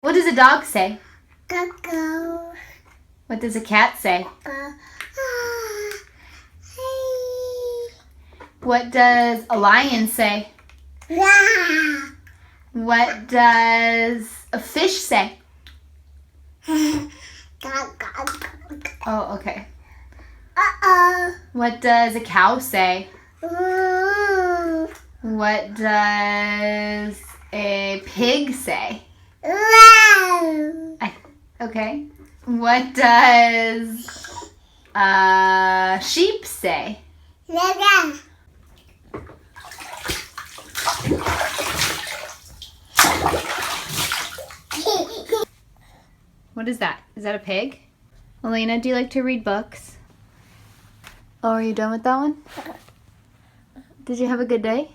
What does a dog say? Go. What does a cat say? Hey. What does a lion say? Yeah. What does a fish say? Go. Oh, okay. Uh-oh. What does a cow say? Ooh. What does a pig say? Wow. Okay. What does a sheep say? Yeah. What is that? Is that a pig? Elena, do you like to read books? Oh, are you done with that one? Did you have a good day?